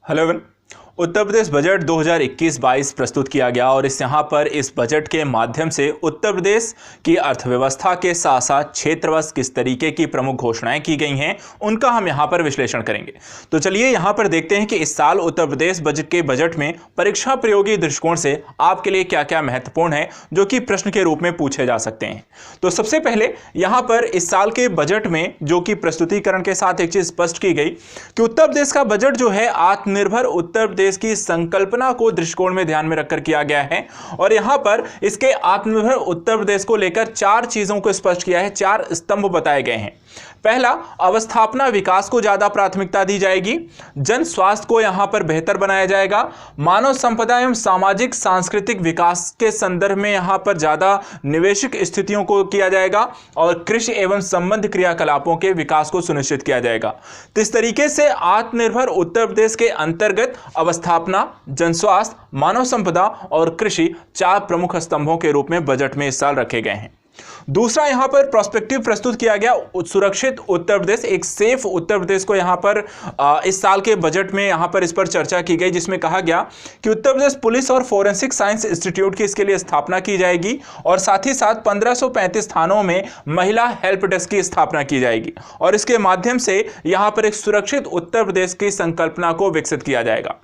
Hello everyone. Uttar Pradesh budget 2021-22 प्रस्तुत किया गया और इस बजट के माध्यम से उत्तर प्रदेश की अर्थव्यवस्था के साथ साथ क्षेत्रवार किस तरीके की प्रमुख घोषणाएं की गई हैं उनका हम यहां पर विश्लेषण करेंगे। तो चलिए यहां पर देखते हैं कि इस साल उत्तर प्रदेश बजट में परीक्षा प्रयोगी दृष्टिकोण से आपके लिए क्या क्या महत्वपूर्ण है जो कि प्रश्न के रूप में पूछे जा सकते हैं। तो सबसे पहले यहां पर इस साल के बजट में जो कि प्रस्तुतिकरण के साथ एक चीज स्पष्ट की गई कि उत्तर प्रदेश का बजट जो है आत्मनिर्भर उत्तर प्रदेश की संकल्पना को दृष्टिकोण में ध्यान में रखकर किया गया है और यहां पर इसके आत्मनिर्भर उत्तर प्रदेश को लेकर चार चीजों को स्पष्ट किया है, चार स्तंभ बताए गए हैं। पहला, अवस्थापना विकास को ज्यादा प्राथमिकता दी जाएगी, जन स्वास्थ्य को यहां पर बेहतर बनाया जाएगा, मानव संपदा एवं सामाजिक सांस्कृतिक विकास के संदर्भ में यहां पर ज्यादा निवेशक स्थितियों को किया जाएगा और कृषि एवं संबंध क्रियाकलापों के विकास को सुनिश्चित किया जाएगा। तो इस तरीके से आत्मनिर्भर उत्तर प्रदेश के अंतर्गत अवस्थापना, जन स्वास्थ्य, मानव संपदा और कृषि चार प्रमुख स्तंभों के रूप में बजट में इस साल रखे गए हैं। दूसरा, यहां पर प्रोस्पेक्टिव प्रस्तुत किया गया सुरक्षित उत्तर प्रदेश, एक सेफ उत्तर प्रदेश को यहां पर इस साल के बजट में यहां पर इस पर चर्चा की गई, जिसमें कहा गया कि उत्तर प्रदेश पुलिस और फोरेंसिक साइंस इंस्टीट्यूट की इसके लिए स्थापना की जाएगी और साथ ही साथ 1535 थानों में महिला हेल्प डेस्क की स्थापना की जाएगी और इसके माध्यम से यहां पर एक सुरक्षित उत्तर प्रदेश की संकल्पना को विकसित किया जाएगा।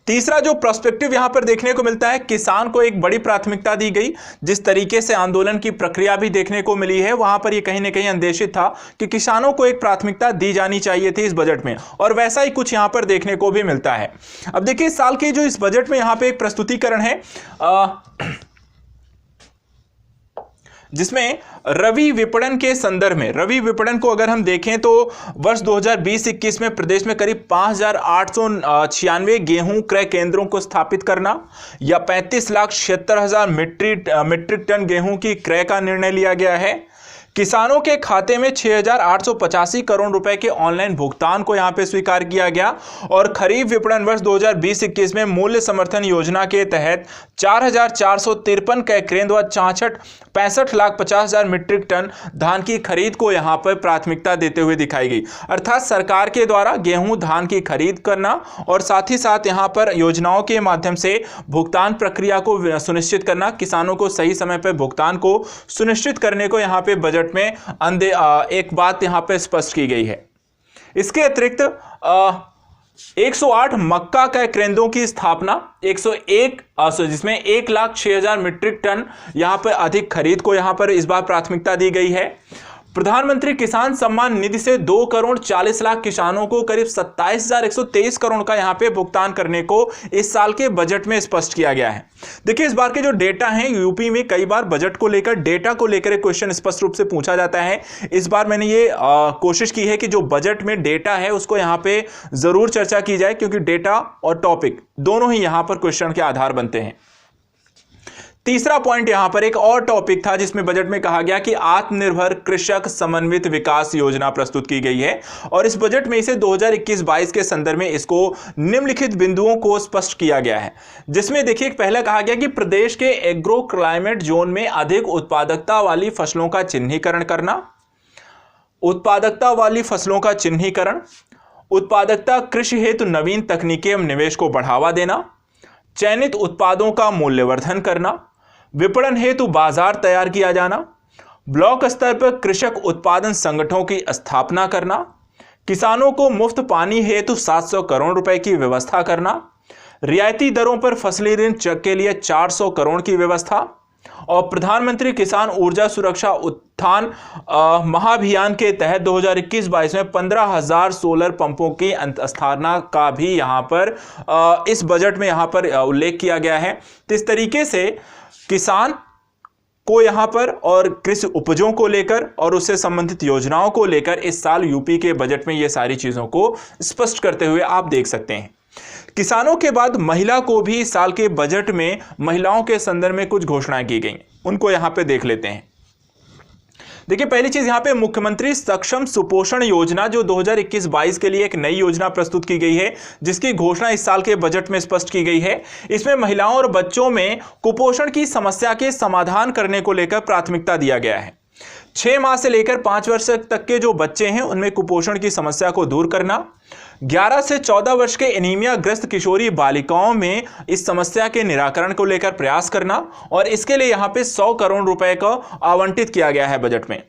तीसरा जो प्रोस्पेक्टिव यहां पर देखने को मिलता है, किसान को एक बड़ी प्राथमिकता दी गई। जिस तरीके से आंदोलन की प्रक्रिया भी देखने को मिली है वहां पर यह कहीं ना कहीं अंदेशित था कि किसानों को एक प्राथमिकता दी जानी चाहिए थी इस बजट में और वैसा ही कुछ यहां पर देखने को भी मिलता है। अब देखिए इस साल के जो इस बजट में यहां पर एक प्रस्तुतिकरण है जिसमें रवि विपणन के संदर्भ में, रवि विपणन को अगर हम देखें तो वर्ष 2020-21 में प्रदेश में करीब 5,896 गेहूं क्रय केंद्रों को स्थापित करना या 35,76,000 मीट्रिक टन गेहूं की क्रय का निर्णय लिया गया है। किसानों के खाते में 6,885 करोड़ रुपए के ऑनलाइन भुगतान को यहां पे स्वीकार किया गया और खरीफ विपणन वर्ष 2020-21 में मूल्य समर्थन योजना के तहत 4,453 क्रय केंद्र व 65,50,000 मीट्रिक टन धान की खरीद को यहां पर प्राथमिकता देते हुए दिखाई गई। अर्थात सरकार के द्वारा गेहूं धान की खरीद करना और साथ ही साथ यहां पर योजनाओं के माध्यम से भुगतान प्रक्रिया को सुनिश्चित करना, किसानों को सही समय पर भुगतान को सुनिश्चित करने को यहां पे बजट में एक बात यहां पे स्पष्ट की गई है। इसके अतिरिक्त 108 मक्का क्रय केंद्रों की स्थापना, 101 जिसमें 1,06,000 मीट्रिक टन यहां पर अधिक खरीद को यहां पर इस बार प्राथमिकता दी गई है। प्रधानमंत्री किसान सम्मान निधि से 2 करोड़ 40 लाख किसानों को करीब 27,123 करोड़ का यहां पे भुगतान करने को इस साल के बजट में स्पष्ट किया गया है। देखिए इस बार के जो डेटा हैं, यूपी में कई बार बजट को लेकर डेटा को लेकर एक क्वेश्चन स्पष्ट रूप से पूछा जाता है। इस बार मैंने ये कोशिश की है कि जो बजट में डेटा है उसको यहां पे जरूर चर्चा की जाए क्योंकि डेटा और टॉपिक दोनों ही यहां पर क्वेश्चन के आधार बनते हैं। तीसरा पॉइंट यहां पर एक और टॉपिक था जिसमें बजट में कहा गया कि आत्मनिर्भर कृषक समन्वित विकास योजना प्रस्तुत की गई है और इस बजट में इसे 2021-22 के संदर्भ में इसको निम्नलिखित बिंदुओं को स्पष्ट किया गया है, जिसमें देखिए पहला कहा गया कि प्रदेश के एग्रो क्लाइमेट जोन में अधिक उत्पादकता वाली फसलों का चिन्हीकरण करना, उत्पादकता वाली फसलों का चिन्हीकरण, उत्पादकता कृषि हेतु नवीन तकनीकी एवं निवेश को बढ़ावा देना, चयनित उत्पादों का मूल्यवर्धन करना, विपणन हेतु बाजार तैयार किया जाना, ब्लॉक स्तर पर कृषक उत्पादन संगठनों की स्थापना करना, किसानों को मुफ्त पानी हेतु 700 करोड़ रुपए की व्यवस्था करना, रियायती दरों पर फसली ऋण चेक के लिए 400 करोड़ की व्यवस्था और प्रधानमंत्री किसान ऊर्जा सुरक्षा उत्थान महाअभियान के तहत 2021-22 में 15,000 सोलर पंपों की स्थापना का भी यहां पर इस बजट में यहां पर उल्लेख किया गया है। तो इस तरीके से किसान को यहां पर और कृषि उपजों को लेकर और उससे संबंधित योजनाओं को लेकर इस साल यूपी के बजट में ये सारी चीजों को स्पष्ट करते हुए आप देख सकते हैं। किसानों के बाद महिला को भी इस साल के बजट में महिलाओं के संदर्भ में कुछ घोषणाएं की गई, उनको यहां पे देख लेते हैं। देखिए पहली चीज यहां पे मुख्यमंत्री सक्षम सुपोषण योजना जो 2021-22 के लिए एक नई योजना प्रस्तुत की गई है जिसकी घोषणा इस साल के बजट में स्पष्ट की गई है। इसमें महिलाओं और बच्चों में कुपोषण की समस्या के समाधान करने को लेकर प्राथमिकता दिया गया है। 6 माह से लेकर 5 वर्ष तक के जो बच्चे हैं उनमें कुपोषण की समस्या को दूर करना, 11 से 14 वर्ष के एनीमिया ग्रस्त किशोरी बालिकाओं में इस समस्या के निराकरण को लेकर प्रयास करना, और इसके लिए यहां पे 100 करोड़ रुपए को आवंटित किया गया है बजट में।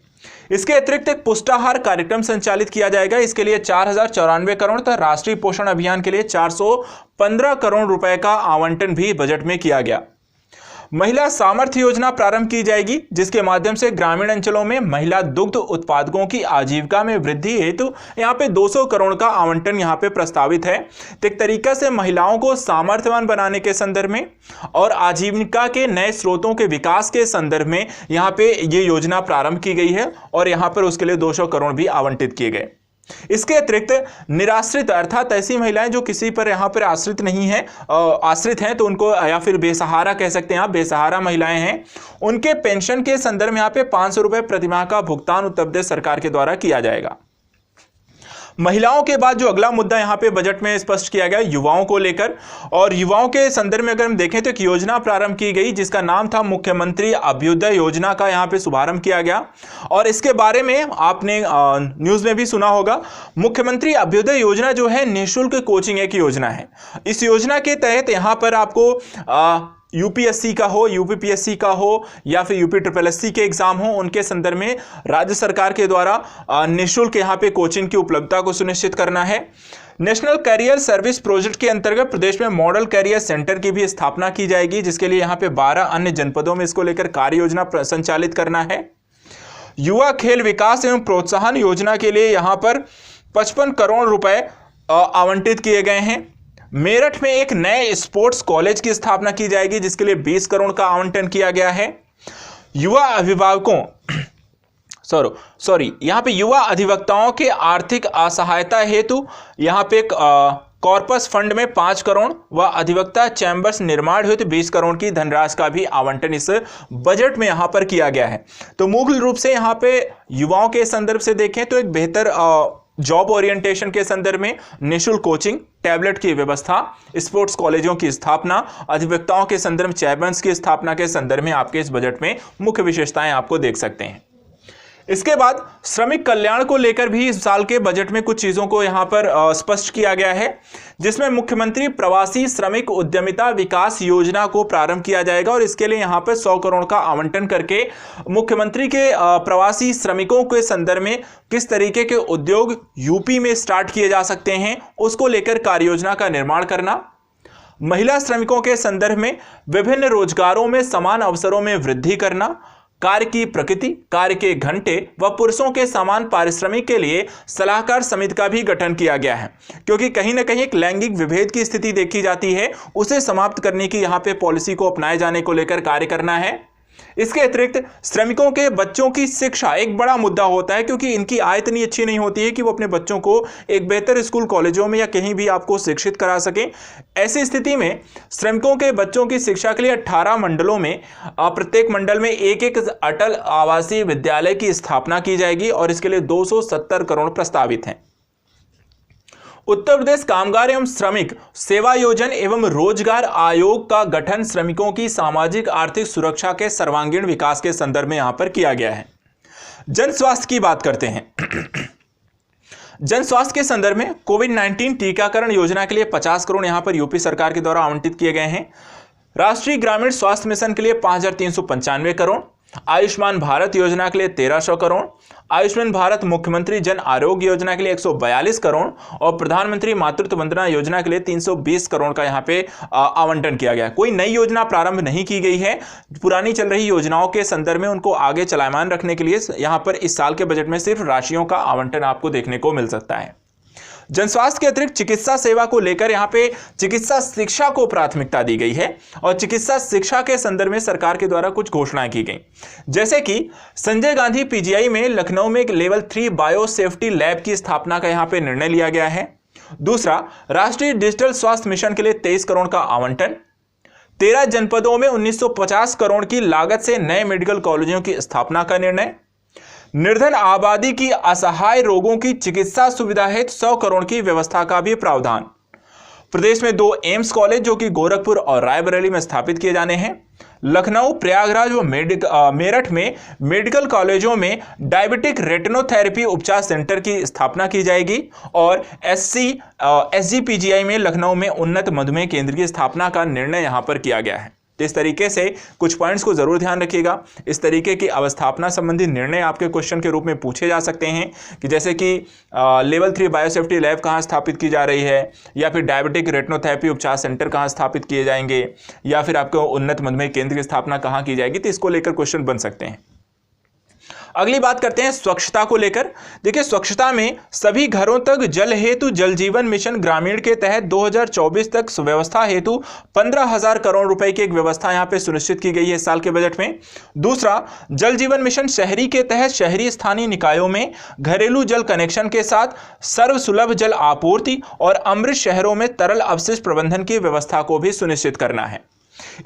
इसके अतिरिक्त एक पुष्टाहार कार्यक्रम संचालित किया जाएगा, इसके लिए 4094 करोड़ तथा राष्ट्रीय पोषण अभियान के लिए 415 करोड़ रुपए का आवंटन भी बजट में किया गया। महिला सामर्थ्य योजना प्रारंभ की जाएगी, जिसके माध्यम से ग्रामीण अंचलों में महिला दुग्ध उत्पादकों की आजीविका में वृद्धि हेतु यहां पे 200 करोड़ का आवंटन यहां पे प्रस्तावित है। तो एक तरीका से महिलाओं को सामर्थ्यवान बनाने के संदर्भ में और आजीविका के नए स्रोतों के विकास के संदर्भ में यहां पे ये योजना प्रारंभ की गई है, और यहां पर उसके लिए 200 करोड़ भी आवंटित किए गए। इसके अतिरिक्त निराश्रित अर्थात ऐसी महिलाएं जो किसी पर यहां पर आश्रित नहीं है, आश्रित हैं, तो उनको, या फिर बेसहारा कह सकते हैं आप, बेसहारा महिलाएं हैं, उनके पेंशन के संदर्भ में यहां पे 500 रुपए प्रतिमाह का भुगतान उत्तर प्रदेश सरकार के द्वारा किया जाएगा। महिलाओं के बाद जो अगला मुद्दा यहां पे बजट में स्पष्ट किया गया युवाओं को लेकर, और युवाओं के संदर्भ में अगर हम देखें तो एक योजना प्रारंभ की गई जिसका नाम था मुख्यमंत्री अभ्युदय योजना का यहां पे शुभारंभ किया गया, और इसके बारे में आपने न्यूज में भी सुना होगा। मुख्यमंत्री अभ्युदय योजना जो है निःशुल्क कोचिंग एक योजना है। इस योजना के तहत यहां पर आपको यूपीएससी का हो, यूपीपीएससी का हो, या फिर यूपीएससी के एग्जाम हो, उनके संदर्भ में राज्य सरकार के द्वारा निःशुल्क यहां पे कोचिंग की उपलब्धता को सुनिश्चित करना है। नेशनल कैरियर सर्विस प्रोजेक्ट के अंतर्गत प्रदेश में मॉडल कैरियर सेंटर की भी स्थापना की जाएगी, जिसके लिए यहां पे 12 अन्य जनपदों में इसको लेकर कार्य योजना संचालित करना है। युवा खेल विकास एवं प्रोत्साहन योजना के लिए यहां पर 55 करोड़ रुपए आवंटित किए गए हैं। मेरठ में एक नए स्पोर्ट्स कॉलेज की स्थापना की जाएगी, जिसके लिए 20 करोड़ का आवंटन किया गया है। युवा अभिभावकों यहां पे युवा अधिवक्ताओं के आर्थिक असहायता हेतु यहां पे कॉर्पस फंड में 5 करोड़ व अधिवक्ता चैंबर्स निर्माण हेतु 20 करोड़ की धनराशि का भी आवंटन इस बजट में यहां पर किया गया है। तो मूल रूप से यहां पे युवाओं के संदर्भ से देखें तो एक बेहतर जॉब ओरिएंटेशन के संदर्भ में निःशुल्क कोचिंग, टैबलेट की व्यवस्था, स्पोर्ट्स कॉलेजों की स्थापना, अधिवक्ताओं के संदर्भ चैंबर्स की स्थापना के संदर्भ में आपके इस बजट में मुख्य विशेषताएं आपको देख सकते हैं। इसके बाद श्रमिक कल्याण को लेकर भी इस साल के बजट में कुछ चीजों को यहां पर स्पष्ट किया गया है, जिसमें मुख्यमंत्री प्रवासी श्रमिक उद्यमिता विकास योजना को प्रारंभ किया जाएगा, और इसके लिए यहां पर 100 करोड़ का आवंटन करके मुख्यमंत्री के प्रवासी श्रमिकों के संदर्भ में किस तरीके के उद्योग यूपी में स्टार्ट किए जा सकते हैं उसको लेकर कार्य योजना का निर्माण करना। महिला श्रमिकों के संदर्भ में विभिन्न रोजगारों में समान अवसरों में वृद्धि करना, कार्य की प्रकृति, कार्य के घंटे व पुरुषों के समान पारिश्रमिक के लिए सलाहकार समिति का भी गठन किया गया है, क्योंकि कहीं ना कहीं एक लैंगिक विभेद की स्थिति देखी जाती है, उसे समाप्त करने की यहां पे पॉलिसी को अपनाए जाने को लेकर कार्य करना है। इसके अतिरिक्त श्रमिकों के बच्चों की शिक्षा एक बड़ा मुद्दा होता है, क्योंकि इनकी आय इतनी अच्छी नहीं होती है कि वो अपने बच्चों को एक बेहतर स्कूल कॉलेजों में या कहीं भी आपको शिक्षित करा सकें। ऐसी स्थिति में श्रमिकों के बच्चों की शिक्षा के लिए 18 मंडलों में प्रत्येक मंडल में एक अटल आवासीय विद्यालय की स्थापना की जाएगी, और इसके लिए 270 करोड़ प्रस्तावित हैं। उत्तर प्रदेश कामगार एवं श्रमिक सेवा योजन एवं रोजगार आयोग का गठन श्रमिकों की सामाजिक आर्थिक सुरक्षा के सर्वांगीण विकास के संदर्भ में यहां पर किया गया है। जन स्वास्थ्य की बात करते हैं। जन स्वास्थ्य के संदर्भ में कोविड-19 टीकाकरण योजना के लिए 50 करोड़ यहां पर यूपी सरकार के द्वारा आवंटित किए गए हैं। राष्ट्रीय ग्रामीण स्वास्थ्य मिशन के लिए 5395 करोड़, आयुष्मान भारत योजना के लिए 1300 करोड़, आयुष्मान भारत मुख्यमंत्री जन आरोग्य योजना के लिए 142 करोड़ और प्रधानमंत्री मातृत्व वंदना योजना के लिए 320 करोड़ का यहां पे आवंटन किया गया है। कोई नई योजना प्रारंभ नहीं की गई है, पुरानी चल रही योजनाओं के संदर्भ में उनको आगे चलायमान रखने के लिए यहां पर इस साल के बजट में सिर्फ राशियों का आवंटन आपको देखने को मिल सकता है। जनस्वास्थ्य के अतिरिक्त चिकित्सा सेवा को लेकर यहां पे चिकित्सा शिक्षा को प्राथमिकता दी गई है, और चिकित्सा शिक्षा के संदर्भ में सरकार के द्वारा कुछ घोषणाएं की गई, जैसे कि संजय गांधी पीजीआई में लखनऊ में एक लेवल 3 बायो सेफ्टी लैब की स्थापना का यहां पे निर्णय लिया गया है। दूसरा, राष्ट्रीय डिजिटल स्वास्थ्य मिशन के लिए 23 करोड़ का आवंटन, 13 जनपदों में 1950 करोड़ की लागत से नए मेडिकल कॉलेजों की स्थापना का निर्णय, निर्धन आबादी की असहाय रोगों की चिकित्सा सुविधा हेतु 100 करोड़ की व्यवस्था का भी प्रावधान। प्रदेश में 2 एम्स कॉलेज जो कि गोरखपुर और रायबरेली में स्थापित किए जाने हैं। लखनऊ, प्रयागराज व मेरठ में मेडिकल कॉलेजों में डायबिटिक रेटिनोथेरेपी उपचार सेंटर की स्थापना की जाएगी और SGPGI में लखनऊ में उन्नत मधुमेह केंद्र की स्थापना का निर्णय यहां पर किया गया है। तो इस तरीके से कुछ पॉइंट्स को जरूर ध्यान रखिएगा। इस तरीके की अवस्थापना संबंधी निर्णय आपके क्वेश्चन के रूप में पूछे जा सकते हैं कि जैसे कि लेवल 3 बायोसेफ्टी लैब कहाँ स्थापित की जा रही है, या फिर डायबिटिक रेटिनोथेरेपी उपचार सेंटर कहाँ स्थापित किए जाएंगे, या फिर आपको उन्नत मधुमेह केंद्र की स्थापना कहाँ की जाएगी। तो इसको लेकर क्वेश्चन बन सकते हैं। अगली बात करते हैं स्वच्छता को लेकर। देखिए, स्वच्छता में सभी घरों तक जल हेतु जल जीवन मिशन ग्रामीण के तहत 2024 तक सुव्यवस्था हेतु 15,000 करोड़ रुपए की एक व्यवस्था यहां पे सुनिश्चित की गई है इस साल के बजट में। दूसरा, जल जीवन मिशन शहरी के तहत शहरी स्थानीय निकायों में घरेलू जल कनेक्शन के साथ सर्वसुलभ जल आपूर्ति और अमृत शहरों में तरल अवशिष्ट प्रबंधन की व्यवस्था को भी सुनिश्चित करना है।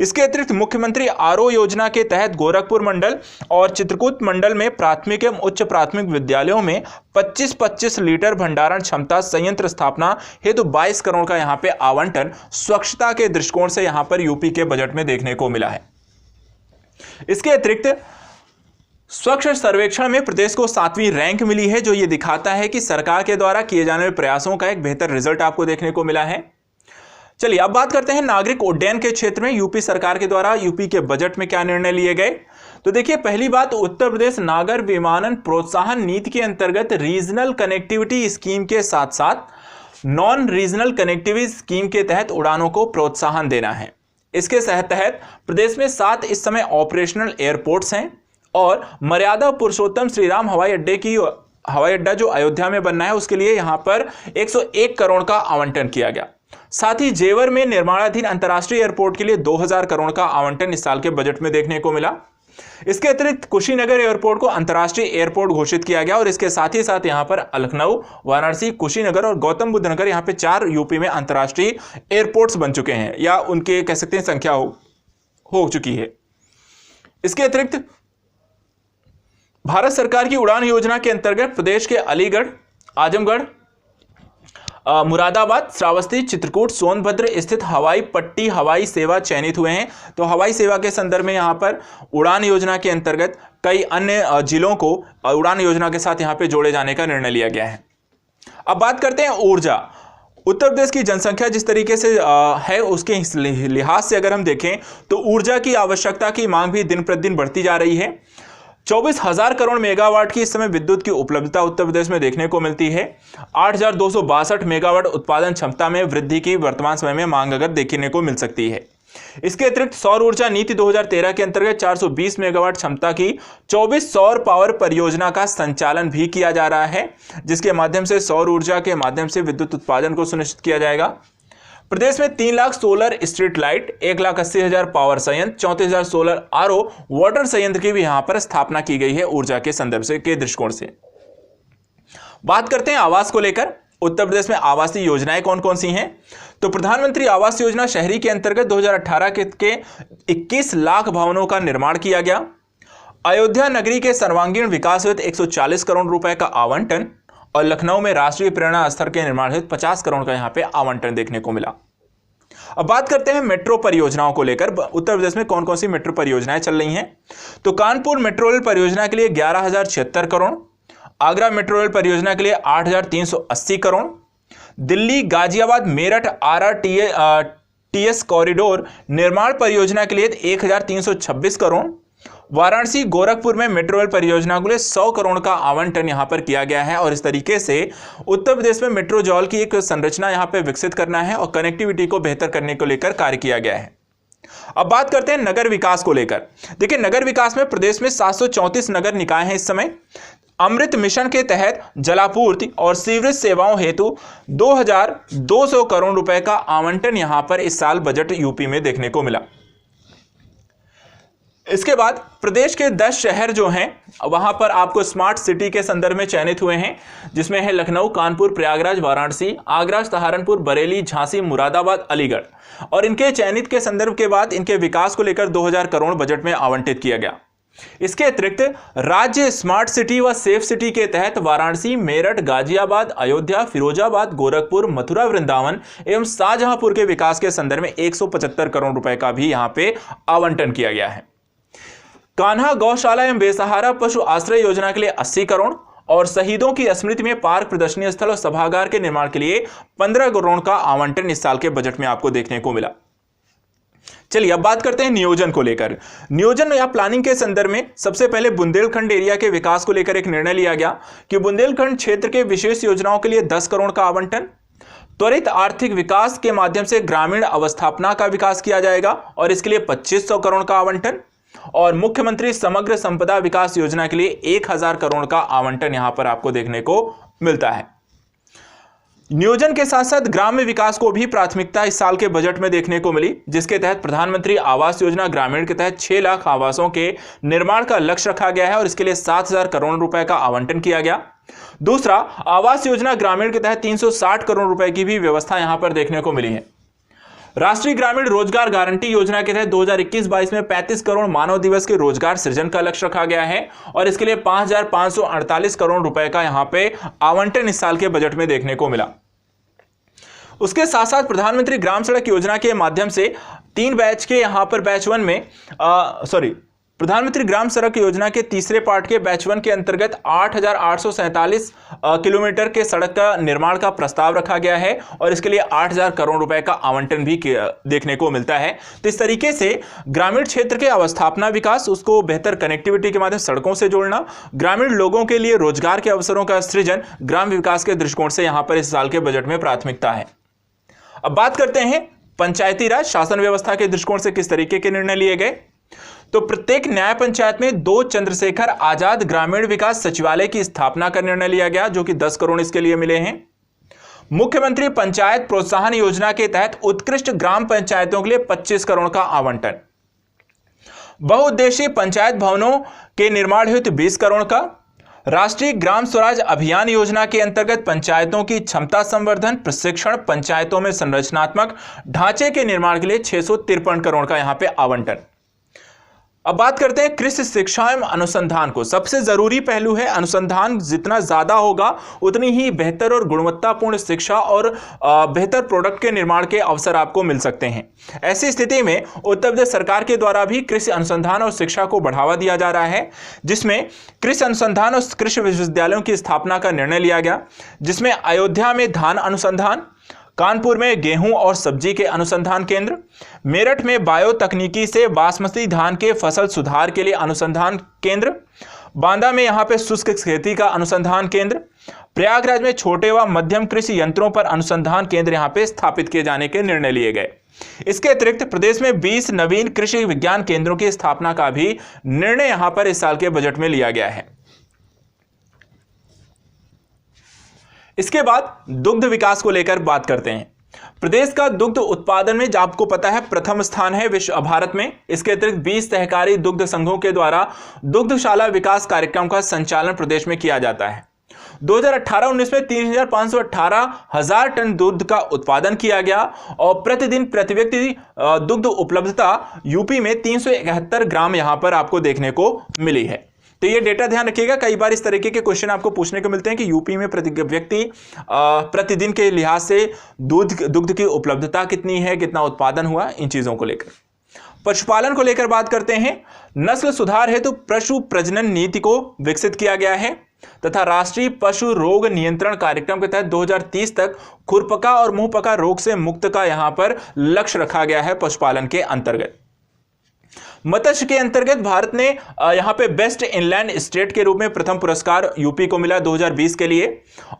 इसके अतिरिक्त मुख्यमंत्री RO योजना के तहत गोरखपुर मंडल और चित्रकूट मंडल में प्राथमिक एवं उच्च प्राथमिक विद्यालयों में 25-25 लीटर भंडारण क्षमता संयंत्र स्थापना हेतु 22 करोड़ का यहां पे आवंटन स्वच्छता के दृष्टिकोण से यहां पर यूपी के बजट में देखने को मिला है। इसके अतिरिक्त स्वच्छ सर्वेक्षण में प्रदेश को 7वीं रैंक मिली है, जो ये दिखाता है कि सरकार के द्वारा किए जाने वाले प्रयासों का एक बेहतर रिजल्ट आपको देखने को मिला है। चलिए अब बात करते हैं नागरिक उड्डयन के क्षेत्र में यूपी सरकार के द्वारा यूपी के बजट में क्या निर्णय लिए गए। तो देखिए, पहली बात, उत्तर प्रदेश नागर विमानन प्रोत्साहन नीति के अंतर्गत रीजनल कनेक्टिविटी स्कीम के साथ साथ नॉन रीजनल कनेक्टिविटी स्कीम के तहत उड़ानों को प्रोत्साहन देना है। इसके तहत प्रदेश में 7 इस समय ऑपरेशनल एयरपोर्ट्स हैं और मर्यादा पुरुषोत्तम श्रीराम हवाई अड्डा जो अयोध्या में बनना है उसके लिए यहां पर 101 करोड़ का आवंटन किया गया। साथ ही जेवर में निर्माणाधीन अंतर्राष्ट्रीय एयरपोर्ट के लिए 2000 करोड़ का आवंटन इस साल के बजट में देखने को मिला। इसके अतिरिक्त कुशीनगर एयरपोर्ट को अंतर्राष्ट्रीय एयरपोर्ट घोषित किया गया और इसके साथ ही साथ यहां पर लखनऊ, वाराणसी, कुशीनगर और गौतम बुद्ध नगर यहां पे 4 यूपी में अंतर्राष्ट्रीय एयरपोर्ट्स बन चुके हैं या उनके कह सकते हैं संख्या हो चुकी है। इसके अतिरिक्त भारत सरकार की उड़ान योजना के अंतर्गत प्रदेश के अलीगढ़, आजमगढ़, मुरादाबाद, श्रावस्ती, चित्रकूट, सोनभद्र स्थित हवाई पट्टी हवाई सेवा चयनित हुए हैं। तो हवाई सेवा के संदर्भ में यहां पर उड़ान योजना के अंतर्गत कई अन्य जिलों को उड़ान योजना के साथ यहां पे जोड़े जाने का निर्णय लिया गया है। अब बात करते हैं ऊर्जा। उत्तर प्रदेश की जनसंख्या जिस तरीके से है उसके लिहाज से अगर हम देखें तो ऊर्जा की आवश्यकता की मांग भी दिन प्रतिदिन बढ़ती जा रही है। 24,000 करोड़ मेगावाट की इस समय विद्युत की उपलब्धता उत्तर प्रदेश में देखने को मिलती है। 8,262 मेगावाट उत्पादन क्षमता में वृद्धि की वर्तमान समय में मांग अगर देखने को मिल सकती है। इसके अतिरिक्त सौर ऊर्जा नीति 2013 के अंतर्गत 420 मेगावाट क्षमता की 24 सौर पावर परियोजना का संचालन भी किया जा रहा है, जिसके माध्यम से सौर ऊर्जा के माध्यम से विद्युत उत्पादन को सुनिश्चित किया जाएगा। प्रदेश में 3 lakh solar street light, 1,80,000 power संयंत्र, 34,000 सोलर RO वाटर संयंत्र की भी यहां पर स्थापना की गई है ऊर्जा के संदर्भ से के दृष्टिकोण से। बात करते हैं आवास को लेकर। उत्तर प्रदेश में आवासीय योजनाएं कौन कौन सी हैं? तो प्रधानमंत्री आवास योजना शहरी के अंतर्गत 2018 के 21 लाख भवनों का निर्माण किया गया। अयोध्या नगरी के सर्वांगीण विकास हेतु 140 करोड़ रुपए का आवंटन और लखनऊ में राष्ट्रीय प्रेरणा स्थल के निर्माण हेतु 50 करोड़ का यहां पे आवंटन देखने को मिला। अब बात करते हैं मेट्रो परियोजनाओं को लेकर। उत्तर प्रदेश में कौन कौन सी मेट्रो परियोजनाएं चल रही हैं? तो कानपुर मेट्रो रेल परियोजना के लिए 11,076 करोड़, आगरा मेट्रो रेल परियोजना के लिए 8,380 करोड़, दिल्ली, गाजियाबाद, मेरठ, RRTS कॉरिडोर निर्माण परियोजना के लिए 1,326 करोड़, वाराणसी, गोरखपुर में मेट्रो रेल परियोजना के लिए 100 करोड़ का आवंटन यहां पर किया गया है। और इस तरीके से उत्तर प्रदेश में मेट्रो जॉल की एक संरचना यहां पर विकसित करना है और कनेक्टिविटी को बेहतर करने को लेकर कार्य किया गया है। अब बात करते हैं नगर विकास को लेकर। देखिए, नगर विकास में प्रदेश में 734 नगर निकाय हैं इस समय। अमृत मिशन के तहत जलापूर्ति और सीवरेज सेवाओं हेतु 2,200 करोड़ रुपए का आवंटन यहां पर इस साल बजट यूपी में देखने को मिला। इसके बाद प्रदेश के 10 शहर जो हैं वहां पर आपको स्मार्ट सिटी के संदर्भ में चयनित हुए हैं, जिसमें है लखनऊ, कानपुर, प्रयागराज, वाराणसी, आगरा, सहारनपुर, बरेली, झांसी, मुरादाबाद, अलीगढ़। और इनके चयनित के संदर्भ के बाद इनके विकास को लेकर 2000 करोड़ बजट में आवंटित किया गया। इसके अतिरिक्त राज्य स्मार्ट सिटी व सेफ सिटी के तहत वाराणसी, मेरठ, गाजियाबाद, अयोध्या, फिरोजाबाद, गोरखपुर, मथुरा, वृंदावन एवं शाहजहांपुर के विकास के संदर्भ में 175 करोड़ रुपए का भी यहां पे आवंटन किया गया है। कान्हा गौशाला एवं बेसहारा पशु आश्रय योजना के लिए 80 करोड़ और शहीदों की स्मृति में पार्क, प्रदर्शनी स्थल और सभागार के निर्माण के लिए 15 करोड़ का आवंटन इस साल के बजट में आपको देखने को मिला। चलिए अब बात करते हैं नियोजन को लेकर। नियोजन या प्लानिंग के संदर्भ में सबसे पहले बुंदेलखंड एरिया के विकास को लेकर एक निर्णय लिया गया कि बुंदेलखंड क्षेत्र के विशेष योजनाओं के लिए 10 करोड़ का आवंटन, त्वरित आर्थिक विकास के माध्यम से ग्रामीण अवस्थापना का विकास किया जाएगा और इसके लिए 2500 करोड़ का आवंटन, और मुख्यमंत्री समग्र संपदा विकास योजना के लिए 1000 करोड़ का आवंटन यहां पर आपको देखने को मिलता है। नियोजन के साथ साथ ग्राम्य विकास को भी प्राथमिकता इस साल के बजट में देखने को मिली, जिसके तहत प्रधानमंत्री आवास योजना ग्रामीण के तहत 6 लाख आवासों के निर्माण का लक्ष्य रखा गया है और इसके लिए 7000 करोड़ रुपए का आवंटन किया गया। दूसरा, आवास योजना ग्रामीण के तहत 360 करोड़ रुपए की भी व्यवस्था यहां पर देखने को मिली है। राष्ट्रीय ग्रामीण रोजगार गारंटी योजना के तहत 2021-22 में 35 करोड़ मानव दिवस के रोजगार सृजन का लक्ष्य रखा गया है और इसके लिए 5548 करोड़ रुपए का यहां पे आवंटन इस साल के बजट में देखने को मिला। उसके साथ साथ प्रधानमंत्री ग्राम सड़क योजना के माध्यम से 3 बैच के यहां पर बैच 1 में प्रधानमंत्री ग्राम सड़क योजना के तीसरे पार्ट के बैच 1 के अंतर्गत 8847 किलोमीटर के सड़क का निर्माण का प्रस्ताव रखा गया है और इसके लिए 8000 करोड़ रुपए का आवंटन भी देखने को मिलता है। तो इस तरीके से ग्रामीण क्षेत्र के अवस्थापना विकास, उसको बेहतर कनेक्टिविटी के माध्यम सड़कों से जोड़ना, ग्रामीण लोगों के लिए रोजगार के अवसरों का सृजन ग्राम विकास के दृष्टिकोण से यहां पर इस साल के बजट में प्राथमिकता है। अब बात करते हैं पंचायती राज शासन व्यवस्था के दृष्टिकोण से किस तरीके के निर्णय लिए गए। तो प्रत्येक न्याय पंचायत में 2 चंद्रशेखर आजाद ग्रामीण विकास सचिवालय की स्थापना का निर्णय लिया गया, जो कि 10 करोड़ इसके लिए मिले हैं। मुख्यमंत्री पंचायत प्रोत्साहन योजना के तहत उत्कृष्ट ग्राम पंचायतों के लिए 25 करोड़ का आवंटन। बहुउद्देशीय पंचायत भवनों के निर्माण हेतु 20 करोड़ का। राष्ट्रीय ग्राम स्वराज अभियान योजना के अंतर्गत पंचायतों की क्षमता संवर्धन, प्रशिक्षण, पंचायतों में संरचनात्मक ढांचे के निर्माण के लिए 653 करोड़ का यहां पे आवंटन। अब बात करते हैं कृषि शिक्षा एवं अनुसंधान को। सबसे जरूरी पहलू है अनुसंधान, जितना ज्यादा होगा उतनी ही बेहतर और गुणवत्तापूर्ण शिक्षा और बेहतर प्रोडक्ट के निर्माण के अवसर आपको मिल सकते हैं। ऐसी स्थिति में उत्तर प्रदेश सरकार के द्वारा भी कृषि अनुसंधान और शिक्षा को बढ़ावा दिया जा रहा है, जिसमें कृषि अनुसंधान और कृषि विश्वविद्यालयों की स्थापना का निर्णय लिया गया, जिसमें अयोध्या में धान अनुसंधान, कानपुर में गेहूं और सब्जी के अनुसंधान केंद्र, मेरठ में बायो तकनीकी से बासमती धान के फसल सुधार के लिए अनुसंधान केंद्र, बांदा में यहां पे शुष्क खेती का अनुसंधान केंद्र, प्रयागराज में छोटे व मध्यम कृषि यंत्रों पर अनुसंधान केंद्र यहां पे स्थापित किए जाने के निर्णय लिए गए। इसके अतिरिक्त प्रदेश में 20 नवीन कृषि विज्ञान केंद्रों की स्थापना का भी निर्णय यहां पर इस साल के बजट में लिया गया है। इसके बाद दुग्ध विकास को लेकर बात करते हैं। प्रदेश का दुग्ध उत्पादन में आपको पता है प्रथम स्थान है विश्व भारत में। इसके अतिरिक्त 20 सहकारी दुग्ध संघों के द्वारा दुग्धशाला विकास कार्यक्रम का संचालन प्रदेश में किया जाता है। 2018-19 में 3,518,000 टन दूध का उत्पादन किया गया और प्रतिदिन प्रति व्यक्ति दुग्ध उपलब्धता यूपी में 371 ग्राम यहां पर आपको देखने को मिली है। तो ये डेटा ध्यान रखिएगा, कई बार इस तरीके के क्वेश्चन आपको पूछने को मिलते हैं कि यूपी में प्रति व्यक्ति प्रतिदिन के लिहाज से दुग्ध की उपलब्धता कितनी है, कितना उत्पादन हुआ, इन चीजों को लेकर। पशुपालन को लेकर बात करते हैं। नस्ल सुधार हेतु पशु प्रजनन नीति को विकसित किया गया है तथा राष्ट्रीय पशु रोग नियंत्रण कार्यक्रम के तहत 2030 तक खुरपका और मुंहपका रोग से मुक्त का यहां पर लक्ष्य रखा गया है पशुपालन के अंतर्गत। मत्स्य के अंतर्गत भारत ने यहां पे बेस्ट इनलैंड स्टेट के रूप में प्रथम पुरस्कार यूपी को मिला 2020 के लिए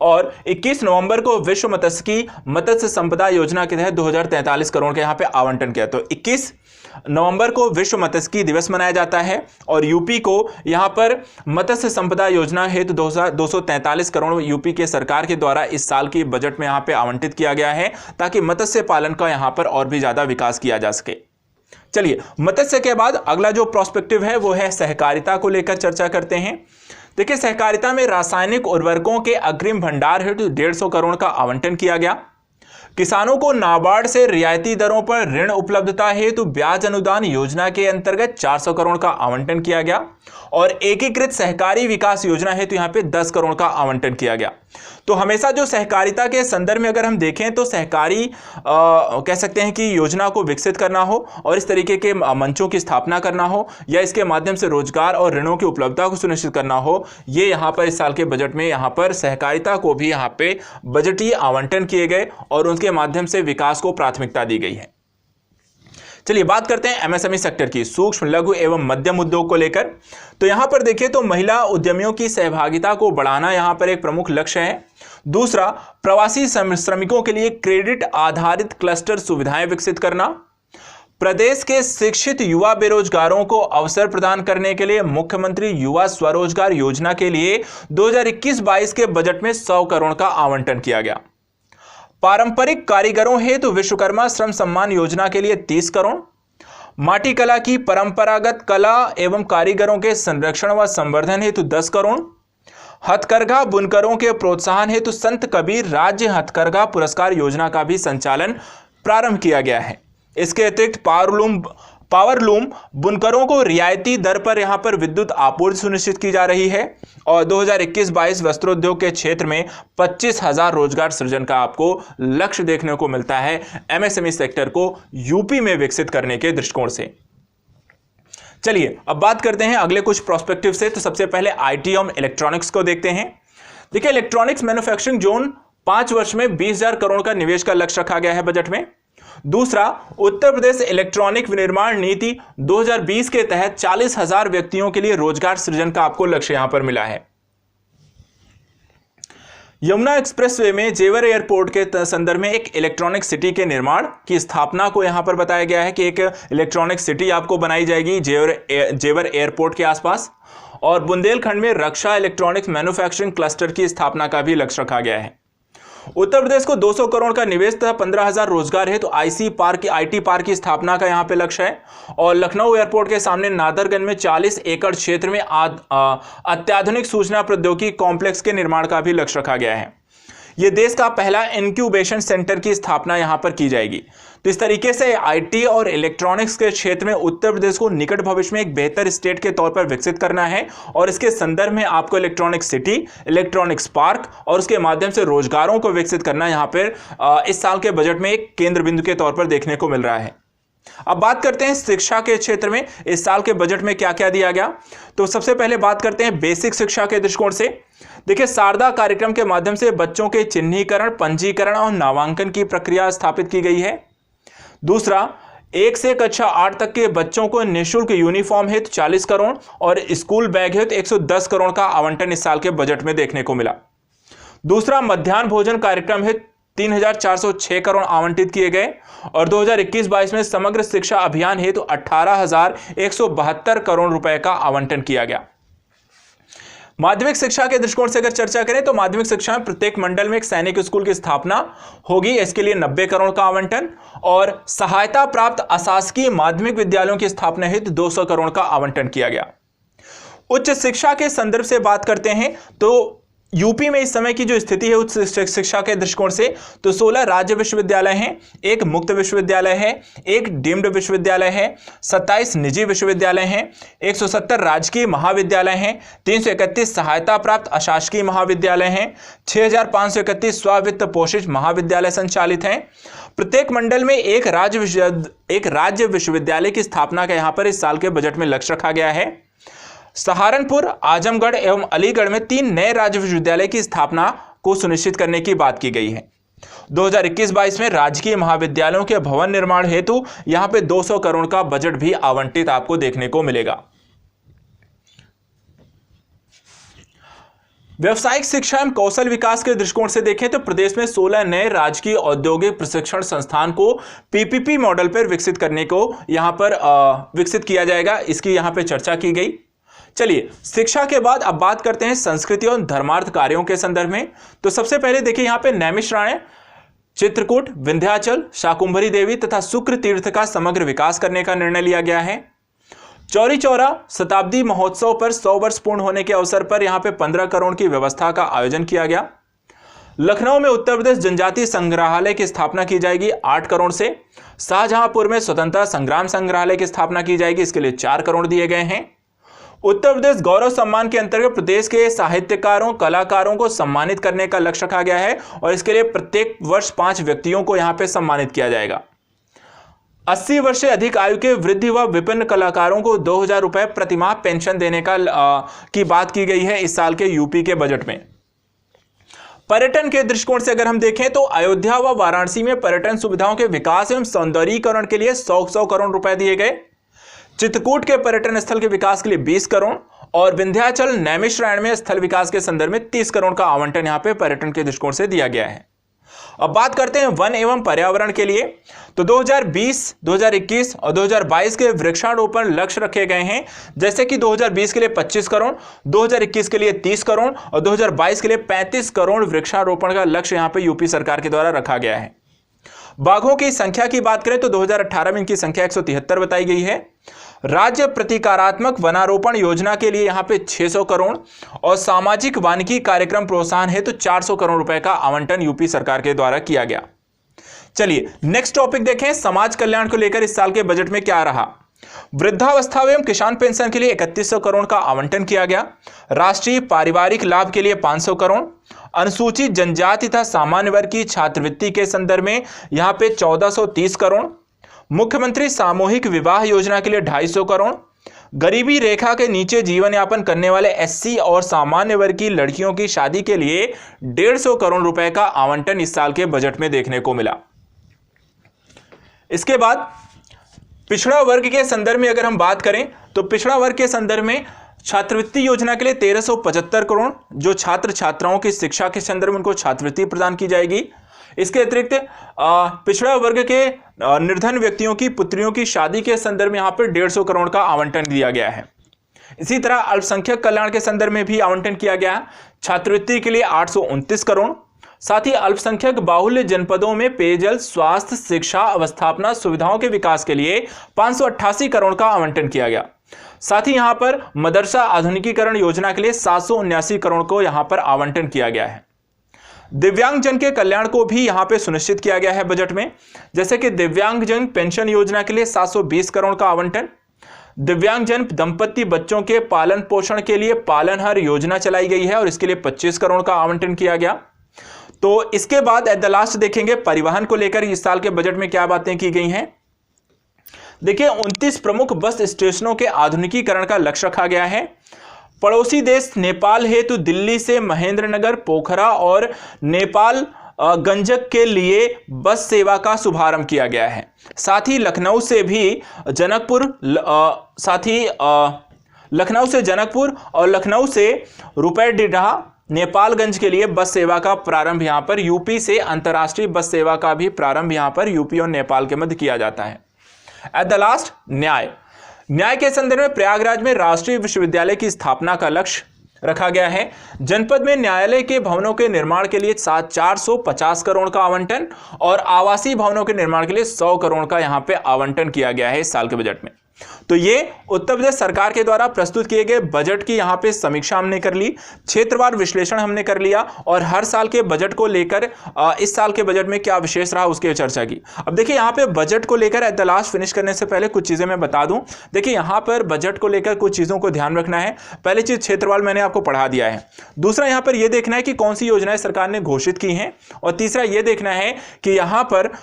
और 21 नवंबर को विश्व मत्स्य संपदा योजना के तहत 2043 करोड़ के यहां पे आवंटन किया। तो 21 नवंबर को विश्व मत्स्यिकी दिवस मनाया जाता है और यूपी को यहां पर मत्स्य संपदा योजना हेतु 243 करोड़ यूपी के सरकार के द्वारा इस साल की बजट में यहां पे आवंटित किया गया है ताकि मत्स्य पालन का यहां पर और भी ज्यादा विकास किया जा सके। चलिए, मत्स्य के बाद अगला जो प्रोस्पेक्टिव है वो है सहकारिता को लेकर चर्चा करते हैं। देखिए, सहकारिता में रासायनिक उर्वरकों के अग्रिम भंडार हेतु 150 करोड़ का आवंटन किया गया। किसानों को नाबार्ड से रियायती दरों पर ऋण उपलब्धता हेतु ब्याज अनुदान योजना के अंतर्गत 400 करोड़ का आवंटन किया गया और एकीकृत सहकारी विकास योजना हेतु यहां पे 10 करोड़ का आवंटन किया गया। तो हमेशा जो सहकारिता के संदर्भ में अगर हम देखें तो सहकारी कह सकते हैं कि योजना को विकसित करना हो और इस तरीके के मंचों की स्थापना करना हो या इसके माध्यम से रोजगार और ऋणों की उपलब्धता को सुनिश्चित करना हो, ये यहाँ पर इस साल के बजट में यहाँ पर सहकारिता को भी यहाँ पे बजटीय आवंटन किए गए और उनके माध्यम से विकास को प्राथमिकता दी गई है। चलिए बात करते हैं एमएसएमई सेक्टर की, सूक्ष्म लघु एवं मध्यम उद्योग को लेकर। तो यहां पर देखिए तो महिला उद्यमियों की सहभागिता को बढ़ाना यहां पर एक प्रमुख लक्ष्य है। दूसरा, प्रवासी श्रमिकों के लिए क्रेडिट आधारित क्लस्टर सुविधाएं विकसित करना। प्रदेश के शिक्षित युवा बेरोजगारों को अवसर प्रदान करने के लिए मुख्यमंत्री युवा स्वरोजगार योजना के लिए 2021-22 के बजट में 100 करोड़ का आवंटन किया गया। पारंपरिक कारीगरों हेतु विश्वकर्मा श्रम सम्मान योजना के लिए 30 करोड़। माटी कला की परंपरागत कला एवं कारीगरों के संरक्षण व संवर्धन हेतु 10 करोड़। हथकरघा बुनकरों के प्रोत्साहन हेतु संत कबीर राज्य हथकरघा पुरस्कार योजना का भी संचालन प्रारंभ किया गया है। इसके अतिरिक्त पावरलूम बुनकरों को रियायती दर पर यहां पर विद्युत आपूर्ति सुनिश्चित की जा रही है और 2021-22 वस्त्रोद्योग के क्षेत्र में 25,000 रोजगार सृजन का आपको लक्ष्य देखने को मिलता है एमएसएमई सेक्टर को यूपी में विकसित करने के दृष्टिकोण से। चलिए अब बात करते हैं अगले कुछ प्रोस्पेक्टिव से। तो सबसे पहले आईटी और इलेक्ट्रॉनिक्स को देखते हैं। देखिए इलेक्ट्रॉनिक्स मैन्युफैक्चरिंग जोन 5 वर्ष में 20,000 करोड़ का निवेश का लक्ष्य रखा गया है बजट में। दूसरा, उत्तर प्रदेश इलेक्ट्रॉनिक विनिर्माण नीति 2020 के तहत 40,000 व्यक्तियों के लिए रोजगार सृजन का आपको लक्ष्य यहां पर मिला है। यमुना एक्सप्रेसवे में जेवर एयरपोर्ट के संदर्भ में एक इलेक्ट्रॉनिक सिटी के निर्माण की स्थापना को यहां पर बताया गया है कि एक इलेक्ट्रॉनिक सिटी आपको बनाई जाएगी जेवर एयरपोर्ट के आसपास। और बुंदेलखंड में रक्षा इलेक्ट्रॉनिक्स मैन्युफैक्चरिंग क्लस्टर की स्थापना का भी लक्ष्य रखा गया है। उत्तर प्रदेश को 200 करोड़ का निवेश तथा 15,000 रोजगार है तो आईटी पार्क की स्थापना का यहां पे लक्ष्य है। और लखनऊ एयरपोर्ट के सामने नादरगंज में 40 एकड़ क्षेत्र में अत्याधुनिक सूचना प्रौद्योगिकी कॉम्प्लेक्स के निर्माण का भी लक्ष्य रखा गया है। यह देश का पहला इंक्यूबेशन सेंटर की स्थापना यहां पर की जाएगी। तो इस तरीके से आईटी और इलेक्ट्रॉनिक्स के क्षेत्र में उत्तर प्रदेश को निकट भविष्य में एक बेहतर स्टेट के तौर पर विकसित करना है और इसके संदर्भ में आपको इलेक्ट्रॉनिक सिटी, इलेक्ट्रॉनिक्स पार्क और उसके माध्यम से रोजगारों को विकसित करना यहां पर इस साल के बजट में एक केंद्र बिंदु के तौर पर देखने को मिल रहा है। अब बात करते हैं शिक्षा के क्षेत्र में इस साल के बजट में क्या क्या दिया गया। तो सबसे पहले बात करते हैं बेसिक शिक्षा के दृष्टिकोण से। देखिए शारदा कार्यक्रम के माध्यम से बच्चों के चिन्हीकरण, पंजीकरण और नामांकन की प्रक्रिया स्थापित की गई है। दूसरा, 1 से कक्षा 8 तक के बच्चों को निःशुल्क यूनिफॉर्म हेतु 40 करोड़ और स्कूल बैग हेतु 110 करोड़ का आवंटन इस साल के बजट में देखने को मिला। दूसरा, मध्याह्न भोजन कार्यक्रम हेतु 3,406 करोड़ आवंटित किए गए और 2021-22 में समग्र शिक्षा अभियान हेतु 18,172 करोड़ रुपए का आवंटन किया गया। माध्यमिक शिक्षा के दृष्टिकोण से अगर चर्चा करें तो माध्यमिक शिक्षा में प्रत्येक मंडल में एक सैनिक स्कूल की स्थापना होगी, इसके लिए 90 करोड़ का आवंटन और सहायता प्राप्त अशासकीय माध्यमिक विद्यालयों की स्थापना हेतु 200 करोड़ का आवंटन किया गया। उच्च शिक्षा के संदर्भ से बात करते हैं तो यूपी में इस समय की जो स्थिति है उच्च शिक्षा के दृष्टिकोण से तो 16 राज्य विश्वविद्यालय हैं, एक मुक्त विश्वविद्यालय है, एक डीम्ड विश्वविद्यालय है, 27 निजी विश्वविद्यालय हैं, 170 राजकीय महाविद्यालय हैं, 331 सहायता प्राप्त अशासकीय महाविद्यालय हैं, 6,531 स्वावित्त पोषित महाविद्यालय संचालित हैं। प्रत्येक मंडल में एक राज्य विश्वविद्यालय की स्थापना का यहां पर इस साल के बजट में लक्ष्य रखा गया है। सहारनपुर, आजमगढ़ एवं अलीगढ़ में 3 नए राज्य विश्वविद्यालय की स्थापना को सुनिश्चित करने की बात की गई है। 2021-22 में राजकीय महाविद्यालयों के भवन निर्माण हेतु यहां पे 200 करोड़ का बजट भी आवंटित आपको देखने को मिलेगा। व्यवसायिक शिक्षा एवं कौशल विकास के दृष्टिकोण से देखें तो प्रदेश में 16 नए राजकीय औद्योगिक प्रशिक्षण संस्थान को पीपीपी मॉडल पर विकसित करने को यहां पर विकसित किया जाएगा, इसकी यहां पे चर्चा की गई। चलिए शिक्षा के बाद अब बात करते हैं संस्कृति और धर्मार्थ कार्यों के संदर्भ में। तो सबसे पहले देखिए यहां पे नैमिषारण्य, चित्रकूट, विंध्याचल, शाकुंभरी देवी तथा शुक्र तीर्थ का समग्र विकास करने का निर्णय लिया गया है। चौरी चौरा शताब्दी महोत्सव पर 100 वर्ष पूर्ण होने के अवसर पर यहां पे 15 करोड़ की व्यवस्था का आयोजन किया गया। लखनऊ में उत्तर प्रदेश जनजातीय संग्रहालय की स्थापना की जाएगी 8 करोड़ से। शाहजहांपुर में स्वतंत्रता संग्राम संग्रहालय की स्थापना की जाएगी, इसके लिए 4 करोड़ दिए गए हैं। उत्तर प्रदेश गौरव सम्मान के अंतर्गत प्रदेश के साहित्यकारों कलाकारों को सम्मानित करने का लक्ष्य रखा गया है और इसके लिए प्रत्येक वर्ष 5 व्यक्तियों को यहां पे सम्मानित किया जाएगा। 80 वर्ष से अधिक आयु के वृद्ध व विभिन्न कलाकारों को 2000 रुपए प्रतिमाह पेंशन देने की बात की गई है इस साल के यूपी के बजट में। पर्यटन के दृष्टिकोण से अगर हम देखें तो अयोध्या व वाराणसी में पर्यटन सुविधाओं के विकास एवं सौंदर्यीकरण के लिए 100 करोड़ रुपए दिए गए। चित्रकूट के पर्यटन स्थल के विकास के लिए 20 करोड़ और विंध्याचल नैमिषारण्य में स्थल विकास के संदर्भ में 30 करोड़ का आवंटन यहां पे पर्यटन के दृष्टिकोण से दिया गया है। अब बात करते हैं वन एवं पर्यावरण के लिए, तो 2020, 2021 और 2022 के वृक्षारोपण लक्ष्य रखे गए हैं, जैसे कि 2020 के लिए 25 करोड़, 2021 के लिए 30 करोड़ और 2022 के लिए 35 करोड़ वृक्षारोपण का लक्ष्य यहां पे यूपी सरकार के द्वारा रखा गया है। बाघों की संख्या की बात करें तो 2018 में इनकी संख्या 173 बताई गई है। राज्य प्रतिकारात्मक वनारोपण योजना के लिए यहां पे 600 करोड़ और सामाजिक वानिकी कार्यक्रम प्रोत्साहन हेतु 400 करोड़ रुपए का आवंटन यूपी सरकार के द्वारा किया गया। चलिए नेक्स्ट टॉपिक देखें, समाज कल्याण को लेकर इस साल के बजट में क्या रहा। वृद्धावस्था एवं किसान पेंशन के लिए 3100 करोड़ का आवंटन किया गया। राष्ट्रीय पारिवारिक लाभ के लिए 500 करोड़, अनुसूचित जनजाति तथा सामान्य वर्ग की छात्रवृत्ति के संदर्भ में यहां पे 1430 करोड़, मुख्यमंत्री सामूहिक विवाह योजना के लिए 250 करोड़, गरीबी रेखा के नीचे जीवन यापन करने वाले एससी और सामान्य वर्ग की लड़कियों की शादी के लिए 150 करोड़ रुपए का आवंटन इस साल के बजट में देखने को मिला। इसके बाद पिछड़ा वर्ग के संदर्भ में अगर हम बात करें तो पिछड़ा वर्ग के संदर्भ में छात्रवृत्ति योजना के लिए 1375 करोड़, जो छात्र छात्राओं की शिक्षा के संदर्भ में उनको छात्रवृत्ति प्रदान की जाएगी। इसके अतिरिक्त पिछड़ा वर्ग के निर्धन व्यक्तियों की पुत्रियों की शादी के संदर्भ में यहां पर 150 करोड़ का आवंटन दिया गया है। इसी तरह अल्पसंख्यक कल्याण के संदर्भ में भी आवंटन किया गया है। छात्रवृत्ति के लिए 829 करोड़, साथ ही अल्पसंख्यक बाहुल्य जनपदों में पेयजल, स्वास्थ्य, शिक्षा, अवस्थापना सुविधाओं के विकास के लिए 588 करोड़ का आवंटन किया गया। साथ ही यहां पर मदरसा आधुनिकीकरण योजना के लिए 779 करोड़ को यहां पर आवंटन किया गया है। दिव्यांगजन के कल्याण को भी यहां पे सुनिश्चित किया गया है बजट में, जैसे कि दिव्यांगजन पेंशन योजना के लिए 720 करोड़ का आवंटन, दिव्यांगजन दंपति बच्चों के पालन पोषण के लिए पालनहार योजना चलाई गई है और इसके लिए 25 करोड़ का आवंटन किया गया। तो इसके बाद एट द लास्ट देखेंगे परिवहन को लेकर इस साल के बजट में क्या बातें की गई हैं। देखिए 29 प्रमुख बस स्टेशनों के आधुनिकीकरण का लक्ष्य रखा गया है। पड़ोसी देश नेपाल हेतु दिल्ली से महेंद्रनगर, पोखरा और नेपाल गंजक के लिए बस सेवा का शुभारंभ किया गया है। साथ ही लखनऊ से जनकपुर और लखनऊ से रुपैडीहा नेपालगंज के लिए बस सेवा का प्रारंभ यहां पर यूपी से अंतर्राष्ट्रीय बस सेवा का भी प्रारंभ यहां पर यूपी और नेपाल के मध्य किया जाता है। एट द लास्ट न्याय के संदर्भ में प्रयागराज में राष्ट्रीय विश्वविद्यालय की स्थापना का लक्ष्य रखा गया है। जनपद में न्यायालय के भवनों के निर्माण के लिए 450 करोड़ का आवंटन और आवासीय भवनों के निर्माण के लिए 100 करोड़ का यहां पे आवंटन किया गया है इस साल के बजट में। तो ये उत्तर प्रदेश सरकार के द्वारा प्रस्तुत किए गए बजट की यहां पे समीक्षा हमने कर ली, क्षेत्रवार विश्लेषण हमने कर लिया और हर साल के बजट को लेकर इस साल के बजट में क्या विशेष रहा उसकी चर्चा की। अब देखिए यहां पे बजट को लेकर एट द लास्ट फिनिश करने से पहले कुछ चीजें मैं बता दूं। देखिए यहां पर बजट को लेकर कुछ चीजों को ध्यान रखना है। पहली चीज क्षेत्रवार मैंने आपको पढ़ा दिया है। दूसरा यहां पर यह देखना है कि कौन सी योजनाएं सरकार ने घोषित की हैं और तीसरा यह देखना है कि यहां पर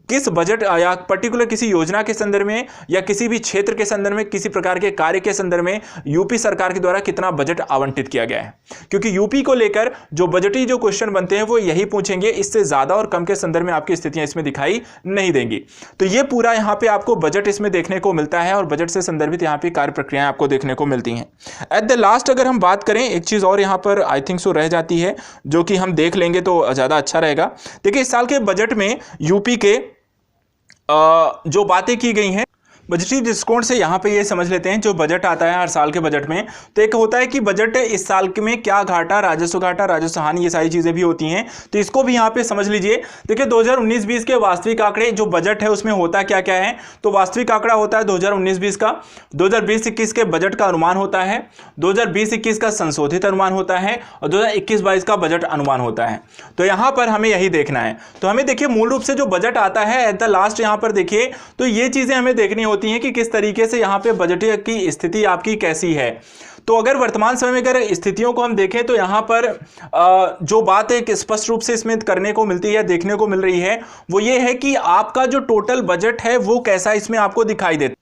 किस बजट या पर्टिकुलर किसी योजना के संदर्भ में या किसी भी क्षेत्र के संदर्भ में किसी प्रकार के कार्य के संदर्भ में यूपी सरकार के द्वारा कितना बजट आवंटित किया गया है, क्योंकि यूपी को लेकर जो बजटी जो क्वेश्चन बनते हैं वो यही पूछेंगे, इससे ज्यादा और कम के संदर्भ में आपकी स्थितियां इसमें दिखाई नहीं देंगी। तो ये पूरा यहाँ पे आपको बजट इसमें देखने को मिलता है और बजट से संदर्भित यहाँ पे कार्य प्रक्रियाएं आपको देखने को मिलती हैं। एट द लास्ट अगर हम बात करें एक चीज और यहाँ पर आई थिंक सो रह जाती है जो कि हम देख लेंगे तो ज्यादा अच्छा रहेगा। देखिए इस साल के बजट में यूपी के जो बातें की गई हैं बजटीय दृष्टिकोण से यहाँ पे ये समझ लेते हैं, जो बजट आता है हर साल के बजट में, तो एक होता है कि बजट इस साल के में क्या घाटा, राजस्व हानि, ये सारी चीजें भी होती हैं, तो इसको भी यहाँ पे समझ लीजिए। देखिए 2019-20 के वास्तविक आंकड़े जो बजट है उसमें होता क्या क्या है, तो वास्तविक आंकड़ा होता है 2019-20 का, 2020-21 के बजट का अनुमान होता है, 2020-21 का संशोधित अनुमान होता है और 2021-22 का बजट अनुमान होता है। तो यहाँ पर हमें यही देखना है। तो हमें देखिए मूल रूप से जो बजट आता है एट द लास्ट, यहाँ पर देखिए तो ये चीजें हमें देखनी होती हैं कि किस तरीके से यहाँ पे बजट की स्थिति आपकी कैसी है। तो अगर वर्तमान समय में अगर स्थितियों को हम देखें तो यहाँ पर जो बात एक स्पष्ट रूप से इसमें करने को मिलती है, देखने को मिल रही है, वो ये है कि आपका जो टोटल बजट है वो कैसा इसमें आपको दिखाई देता है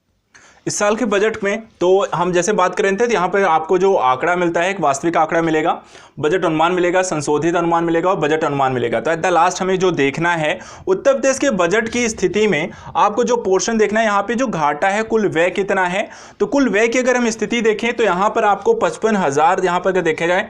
इस साल के बजट में। तो हम जैसे बात कर रहे थे, तो यहाँ पर आपको जो आंकड़ा मिलता है, एक वास्तविक आंकड़ा मिलेगा, बजट अनुमान मिलेगा, संशोधित अनुमान मिलेगा और बजट अनुमान मिलेगा। तो एट द लास्ट हमें जो देखना है उत्तर प्रदेश के बजट की स्थिति में आपको जो पोर्शन देखना है, यहाँ पे जो घाटा है, कुल व्यय कितना है। तो कुल व्यय की अगर हम स्थिति देखें तो यहाँ पर आपको 55,000, यहाँ पर अगर देखा जाए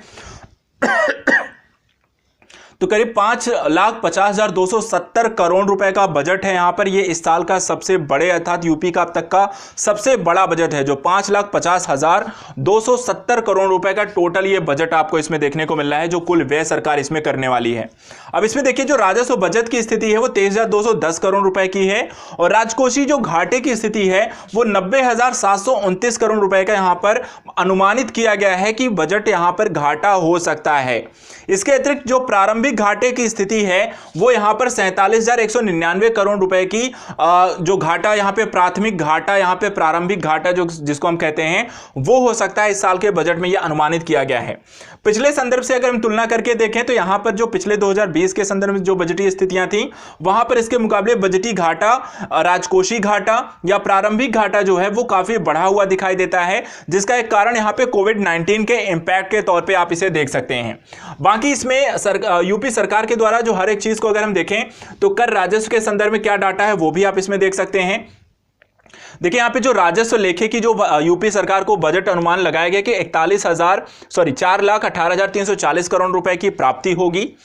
तो करीब 5,50,270 करोड़ रुपए का बजट है यहाँ पर। ये इस साल का सबसे बड़े अर्थात यूपी का अब तक का सबसे बड़ा बजट है, जो 5,50,270 करोड़ रुपए का टोटल ये बजट आपको इसमें देखने को मिल रहा है, जो कुल व्यय सरकार इसमें करने वाली है। अब इसमें देखिए जो राजस्व बजट की स्थिति है वो 23,210 करोड़ रुपए की है और राजकोषीय जो घाटे की स्थिति है वो 90,729 करोड़ रुपए का यहाँ पर अनुमानित किया गया है कि बजट यहाँ पर घाटा हो सकता है। इसके अतिरिक्त जो प्रारंभिक घाटे की स्थिति है वो यहां पर 47,199 करोड़ रुपए की जो घाटा यहां पे प्राथमिक घाटा, यहां पे प्रारंभिक घाटा जो जिसको हम कहते हैं, वो हो सकता है इस साल के बजट में ये अनुमानित किया गया है। पिछले संदर्भ से अगर हम तुलना करके देखें तो यहां पर जो पिछले 2020 के संदर्भ में जो बजटीय स्थितियां थी वहां पर इसके मुकाबले बजटीय घाटा, राजकोषीय घाटा या प्रारंभिक घाटा जो है वो काफी बढ़ा हुआ दिखाई देता है, जिसका एक कारण यहां पे कोविड-19 के इंपैक्ट के तौर पे आप इसे देख सकते हैं। बाकी इसमें यूपी सरकार के द्वारा जो हर एक चीज को अगर हम देखें तो कर राजस्व के संदर्भ में क्या डाटा है वो भी आप इसमें देख सकते हैं। देखिए यहाँ पे जो राजस्व लेखे की जो यूपी सरकार को बजट अनुमान लगाया गया कि 4,18,340 करोड़ रुपए की प्राप्ति होगी।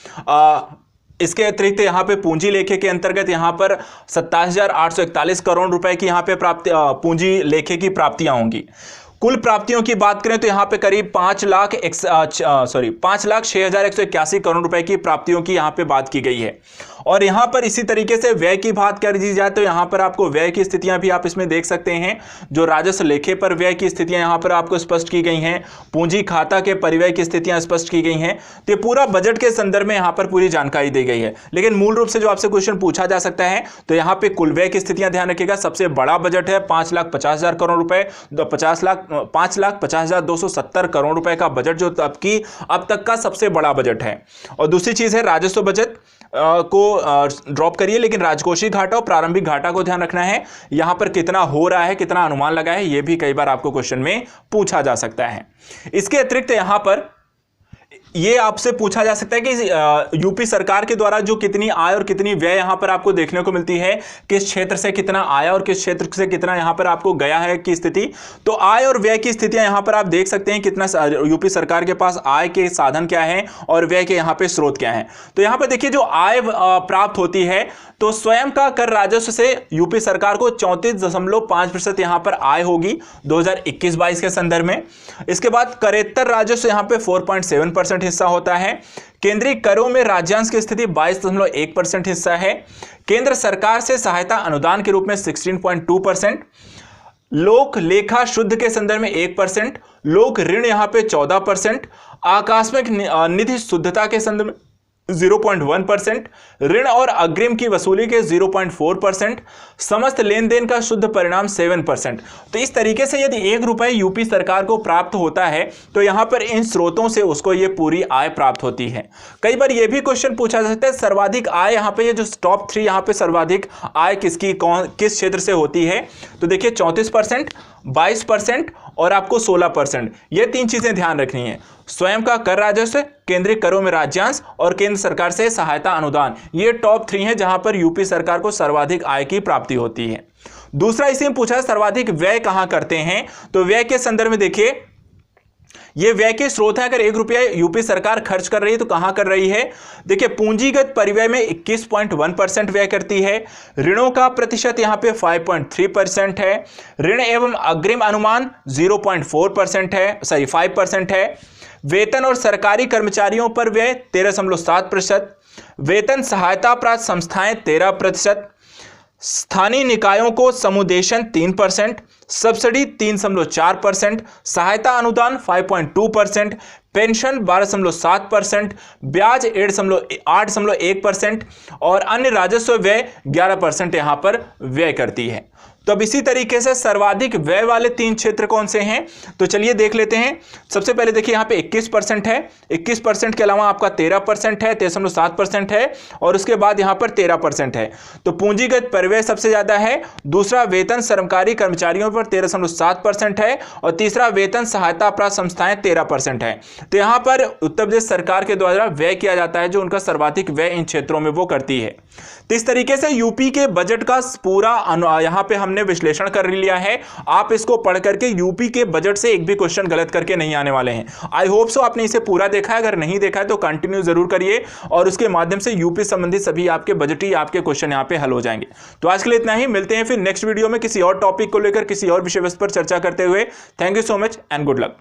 इसके अतिरिक्त यहाँ पे पूंजी लेखे के अंतर्गत यहाँ पर 27,841 करोड़ रुपए की यहाँ पे पूंजी लेखे की प्राप्तियां होंगी। कुल प्राप्तियों की बात करें तो यहाँ पे करीब 5,06,181 करोड़ रुपए की प्राप्तियों की यहाँ पे बात की गई है। और यहाँ पर इसी तरीके से व्यय की बात कर दी जाए तो यहाँ पर आपको व्यय की स्थितियां भी आप इसमें देख सकते हैं। जो राजस्व लेखे पर व्यय की स्थितियां यहाँ पर आपको स्पष्ट की गई हैं, पूंजी खाता के परिव्यय की स्थितियां स्पष्ट की गई हैं। तो ये पूरा बजट के संदर्भ में यहाँ पर पूरी जानकारी दी गई है। लेकिन मूल रूप से जो आपसे क्वेश्चन पूछा जा सकता है तो यहाँ पे कुल व्यय की स्थितियां ध्यान रखिएगा। सबसे बड़ा बजट है 5,50,000 करोड़ रुपए, 5,50,270 करोड़ रुपए का बजट जो अब तक का सबसे बड़ा बजट है। और दूसरी चीज है राजस्व बजट को ड्रॉप करिए, लेकिन राजकोषीय घाटा और प्रारंभिक घाटा को ध्यान रखना है। यहां पर कितना हो रहा है, कितना अनुमान लगा है, यह भी कई बार आपको क्वेश्चन में पूछा जा सकता है। इसके अतिरिक्त यहां पर ये आपसे पूछा जा सकता है कि यूपी सरकार के द्वारा जो कितनी आय और कितनी व्यय यहां पर आपको देखने को मिलती है, किस क्षेत्र से कितना आया और किस क्षेत्र से कितना यहां पर आपको गया है की स्थिति। तो आय और व्यय की स्थितियां यहां पर आप देख सकते हैं, कितना यूपी सरकार के पास आय के साधन क्या है और व्यय के यहां पे स्रोत क्या है। तो यहां पर देखिए जो आय प्राप्त होती है तो स्वयं का कर राजस्व से यूपी सरकार को 34.5% यहां पर आय होगी 2021-22 के संदर्भ में। इसके बाद करेत्तर राजस्व यहां पे 4.7% हिस्सा होता है। केंद्रीय करों में राज्यांश की स्थिति 22.1% हिस्सा है। केंद्र सरकार से सहायता अनुदान के रूप में 16.2%, लोक लेखा शुद्ध के संदर्भ में 1%, लोक ऋण यहां पे 14%, आकस्मिक निधि शुद्धता के संदर्भ में 0.1%, ऋण और अग्रिम की वसूली के 0.4%, समस्त लेन देन का शुद्ध परिणाम 7%। तो इस तरीके से यदि 1 रुपए यूपी सरकार को प्राप्त होता है तो यहां पर इन स्रोतों से उसको ये पूरी आय प्राप्त होती है। कई बार ये भी क्वेश्चन पूछा जा सकता है सर्वाधिक आय यहां पे ये जो टॉप 3 यहां पे सर्वाधिक आय किसकी किस क्षेत्र से होती है। तो देखिए 34%, 22% और आपको 16%, ये 3 चीजें ध्यान रखनी है। स्वयं का कर राजस्व, केंद्रीय करों में राज्यांश और केंद्र सरकार से सहायता अनुदान, ये टॉप 3 हैं जहां पर यूपी सरकार को सर्वाधिक आय की प्राप्ति होती है। दूसरा इसी में पूछा सर्वाधिक व्यय कहां करते हैं, तो व्यय के संदर्भ में देखिए ये व्यय के स्रोत है। अगर 1 रुपया यूपी सरकार खर्च कर रही है तो कहां कर रही है? देखिए, पूंजीगत परिव्यय में 21.1% व्यय करती है। ऋणों का प्रतिशत यहां पे 5.3% है। ऋण एवं अग्रिम अनुमान 0.4% है, 5% है। वेतन और सरकारी कर्मचारियों पर व्यय 13.7%। वेतन सहायता प्राप्त संस्थाएं 13%। स्थानीय निकायों को समुदेशन 3%, सब्सिडी 3.4%, सहायता अनुदान 5.2%, पेंशन 12.7%, ब्याज 8.1% और अन्य राजस्व व्यय 11% यहां पर व्यय करती है। तो अब इसी तरीके से सर्वाधिक व्यय वाले 3 क्षेत्र कौन से हैं, तो चलिए देख लेते हैं। सबसे पहले देखिए, यहां पे 21% है। 21% के अलावा आपका 13% है, 13.7% है और उसके बाद यहां पर 13% है। तो पूंजीगत परिव्यय सबसे ज्यादा है। दूसरा, वेतन सरकारी कर्मचारियों पर 13.7% है और तीसरा, वेतन सहायता प्राप्त संस्थाएं 13% है। तो यहां पर उत्तर प्रदेश सरकार के द्वारा व्यय किया जाता है, जो उनका सर्वाधिक व्यय इन क्षेत्रों में वो करती है। तो इस तरीके से यूपी के बजट का पूरा यहां पे हमने विश्लेषण कर लिया है। आप इसको पढ़ करके यूपी के बजट से एक भी क्वेश्चन गलत करके नहीं आने वाले हैं। आई होप सो आपने इसे पूरा देखा है। अगर नहीं देखा है तो कंटिन्यू जरूर करिए और उसके माध्यम से यूपी संबंधित सभी आपके बजटीय आपके क्वेश्चन यहां पे हल हो जाएंगे। तो आज के लिए इतना ही। मिलते हैं फिर नेक्स्ट वीडियो में किसी और टॉपिक को लेकर, किसी और विषय वस्तु पर चर्चा करते हुए। Thank you so much and good luck.